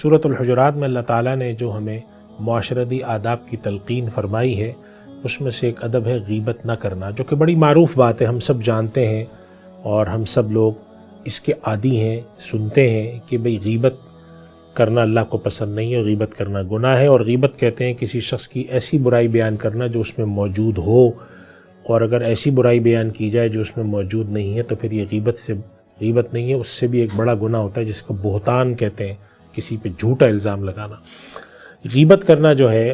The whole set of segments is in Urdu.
سورۃ الحجرات میں اللہ تعالیٰ نے جو ہمیں معاشرتی آداب کی تلقین فرمائی ہے اس میں سے ایک ادب ہے غیبت نہ کرنا، جو کہ بڑی معروف بات ہے، ہم سب جانتے ہیں اور ہم سب لوگ اس کے عادی ہیں، سنتے ہیں کہ بھئی غیبت کرنا اللہ کو پسند نہیں ہے، غیبت کرنا گناہ ہے۔ اور غیبت کہتے ہیں کسی شخص کی ایسی برائی بیان کرنا جو اس میں موجود ہو، اور اگر ایسی برائی بیان کی جائے جو اس میں موجود نہیں ہے تو پھر یہ غیبت نہیں ہے، اس سے بھی ایک بڑا گناہ ہوتا ہے جس کو بہتان کہتے ہیں، کسی پہ جھوٹا الزام لگانا۔ غیبت کرنا جو ہے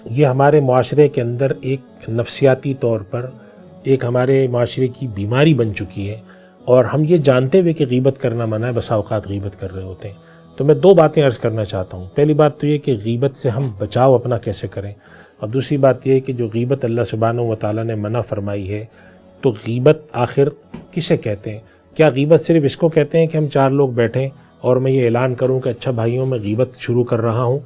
یہ ہمارے معاشرے کے اندر ایک نفسیاتی طور پر ایک ہمارے معاشرے کی بیماری بن چکی ہے، اور ہم یہ جانتے ہوئے کہ غیبت کرنا منع ہے بسا اوقات غیبت کر رہے ہوتے ہیں۔ تو میں دو باتیں عرض کرنا چاہتا ہوں۔ پہلی بات تو یہ کہ غیبت سے ہم بچاؤ اپنا کیسے کریں، اور دوسری بات یہ ہے کہ جو غیبت اللہ سبحانہ و تعالیٰ نے منع فرمائی ہے تو غیبت آخر کسے کہتے ہیں؟ کیا غیبت صرف اس کو کہتے ہیں کہ ہم چار لوگ بیٹھیں اور میں یہ اعلان کروں کہ اچھا بھائیوں میں غیبت شروع کر رہا ہوں؟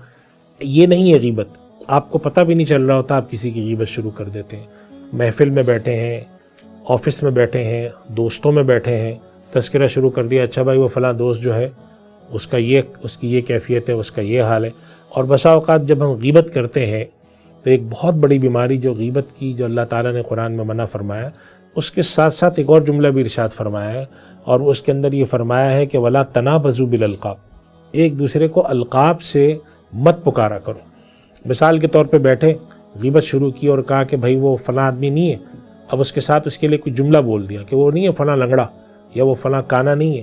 یہ نہیں ہے غیبت، آپ کو پتہ بھی نہیں چل رہا ہوتا آپ کسی کی غیبت شروع کر دیتے ہیں۔ محفل میں بیٹھے ہیں، آفس میں بیٹھے ہیں، دوستوں میں بیٹھے ہیں، تذکرہ شروع کر دیا، اچھا بھائی وہ فلاں دوست جو ہے اس کی یہ کیفیت ہے، اس کا یہ حال ہے۔ اور بسا اوقات جب ہم غیبت کرتے ہیں تو ایک بہت بڑی بیماری جو غیبت کی جو اللہ تعالیٰ نے قرآن میں منع فرمایا، اس کے ساتھ ساتھ ایک اور جملہ بھی ارشاد فرمایا ہے، اور اس کے اندر یہ فرمایا ہے کہ وَلَا تَنَابَزُوا بِالْأَلْقَابِ، ایک دوسرے کو القاب سے مت پکارا کرو۔ مثال کے طور پہ بیٹھے، غیبت شروع کی اور کہا کہ بھائی وہ فلاں آدمی نہیں ہے، اب اس کے ساتھ اس کے لیے کوئی جملہ بول دیا کہ وہ نہیں ہے فلاں لنگڑا، یا وہ فلاں کانا نہیں ہے،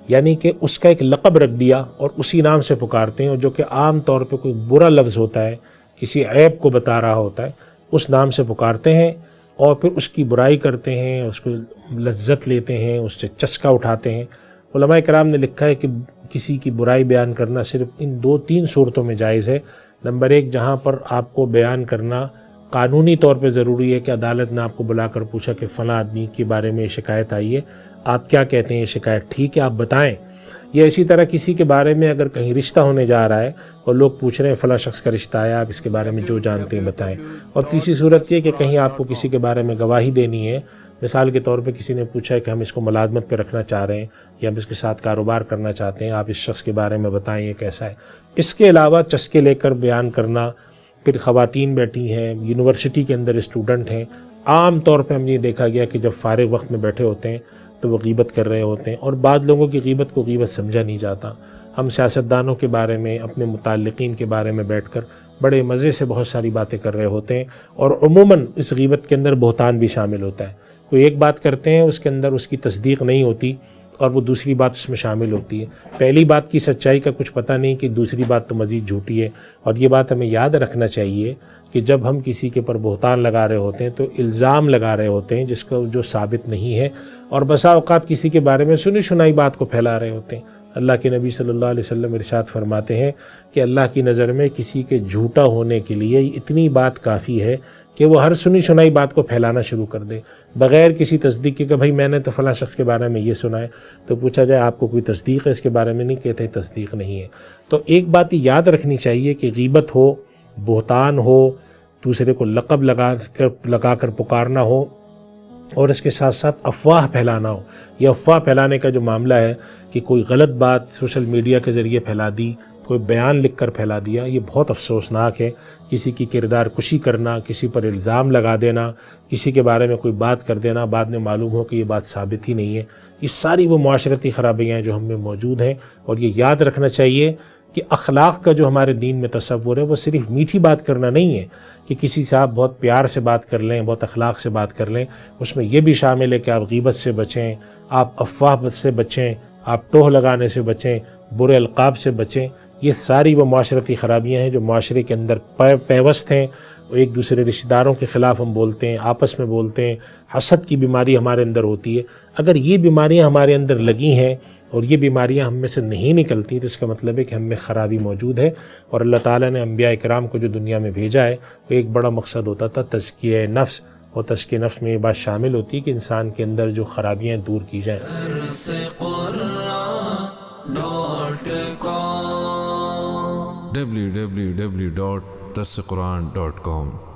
یعنی کہ اس کا ایک لقب رکھ دیا اور اسی نام سے پکارتے ہیں، اور جو کہ عام طور پہ کوئی برا لفظ ہوتا ہے، کسی عیب کو بتا رہا ہوتا ہے، اس نام سے پکارتے ہیں اور پھر اس کی برائی کرتے ہیں، اس کو لذت لیتے ہیں، اس سے چسکا اٹھاتے ہیں۔ علماء کرام نے لکھا ہے کہ کسی کی برائی بیان کرنا صرف ان 2-3 صورتوں میں جائز ہے۔ نمبر 1، جہاں پر آپ کو بیان کرنا قانونی طور پہ ضروری ہے کہ عدالت نے آپ کو بلا کر پوچھا کہ فلاں آدمی کے بارے میں شکایت آئی ہے، آپ کیا کہتے ہیں یہ شکایت ٹھیک ہے آپ بتائیں۔ یا اسی طرح کسی کے بارے میں اگر کہیں رشتہ ہونے جا رہا ہے اور لوگ پوچھ رہے ہیں فلاں شخص کا رشتہ آیا، آپ اس کے بارے میں جو جانتے ہیں بتائیں۔ اور تیسری صورت یہ کہ کہیں آپ کو کسی کے بارے میں گواہی دینی ہے، مثال کے طور پہ کسی نے پوچھا ہے کہ ہم اس کو ملازمت پہ رکھنا چاہ رہے ہیں یا ہم اس کے ساتھ کاروبار کرنا چاہتے ہیں، آپ اس شخص کے بارے میں بتائیں یہ کیسا ہے۔ اس کے علاوہ چسکے لے کر بیان کرنا، پھر خواتین بیٹھی ہیں، یونیورسٹی کے اندر اسٹوڈنٹ ہیں، عام طور پہ ہم یہ دیکھا گیا کہ جب فارغ وقت میں بیٹھے ہوتے ہیں تو وہ غیبت کر رہے ہوتے ہیں، اور بعض لوگوں کی غیبت کو غیبت سمجھا نہیں جاتا۔ ہم سیاستدانوں کے بارے میں، اپنے متعلقین کے بارے میں بیٹھ کر بڑے مزے سے بہت ساری باتیں کر رہے ہوتے ہیں، اور عموماً اس غیبت کے اندر بہتان بھی شامل ہوتا ہے۔ کوئی ایک بات کرتے ہیں، اس کے اندر اس کی تصدیق نہیں ہوتی اور وہ دوسری بات اس میں شامل ہوتی ہے۔ پہلی بات کی سچائی کا کچھ پتہ نہیں کہ دوسری بات تو مزید جھوٹی ہے۔ اور یہ بات ہمیں یاد رکھنا چاہیے کہ جب ہم کسی کے پر بہتان لگا رہے ہوتے ہیں تو الزام لگا رہے ہوتے ہیں جس کو جو ثابت نہیں ہے، اور بسا اوقات کسی کے بارے میں سنی سنائی بات کو پھیلا رہے ہوتے ہیں۔ اللہ کے نبی صلی اللہ علیہ وسلم ارشاد فرماتے ہیں کہ اللہ کی نظر میں کسی کے جھوٹا ہونے کے لیے اتنی بات کافی ہے کہ وہ ہر سنی سنائی بات کو پھیلانا شروع کر دے بغیر کسی تصدیق کے کہ بھائی میں نے تو فلاں شخص کے بارے میں یہ سنا ہے، تو پوچھا جائے آپ کو کوئی تصدیق ہے اس کے بارے میں؟ نہیں کہتے تصدیق نہیں ہے۔ تو ایک بات یاد رکھنی چاہیے کہ غیبت ہو، بہتان ہو، دوسرے کو لقب لگا کر پکارنا ہو، اور اس کے ساتھ ساتھ افواہ پھیلانا ہو۔ یہ افواہ پھیلانے کا جو معاملہ ہے کہ کوئی غلط بات سوشل میڈیا کے ذریعے پھیلا دی، کوئی بیان لکھ کر پھیلا دیا، یہ بہت افسوسناک ہے۔ کسی کی کردار کشی کرنا، کسی پر الزام لگا دینا، کسی کے بارے میں کوئی بات کر دینا، بعد میں معلوم ہو کہ یہ بات ثابت ہی نہیں ہے، یہ ساری وہ معاشرتی خرابیاں ہیں جو ہم میں موجود ہیں۔ اور یہ یاد رکھنا چاہیے کہ اخلاق کا جو ہمارے دین میں تصور ہے وہ صرف میٹھی بات کرنا نہیں ہے کہ کسی سے آپ بہت پیار سے بات کر لیں، بہت اخلاق سے بات کر لیں، اس میں یہ بھی شامل ہے کہ آپ غیبت سے بچیں، آپ افواہ سے بچیں، آپ ٹوہ لگانے سے بچیں، برے القاب سے بچیں۔ یہ ساری وہ معاشرتی خرابیاں ہیں جو معاشرے کے اندر پیوست ہیں۔ ایک دوسرے رشتہ داروں کے خلاف ہم بولتے ہیں، آپس میں بولتے ہیں، حسد کی بیماری ہمارے اندر ہوتی ہے۔ اگر یہ بیماریاں ہمارے اندر لگی ہیں اور یہ بیماریاں ہم میں سے نہیں نکلتی تو اس کا مطلب ہے کہ ہم میں خرابی موجود ہے۔ اور اللہ تعالیٰ نے انبیاء کرام کو جو دنیا میں بھیجا ہے وہ ایک بڑا مقصد ہوتا تھا تزکیہ نفس، اور تزکیہ نفس میں یہ بات شامل ہوتی ہے کہ انسان کے اندر جو خرابیاں دور کی جائیں۔ www.darsequran.com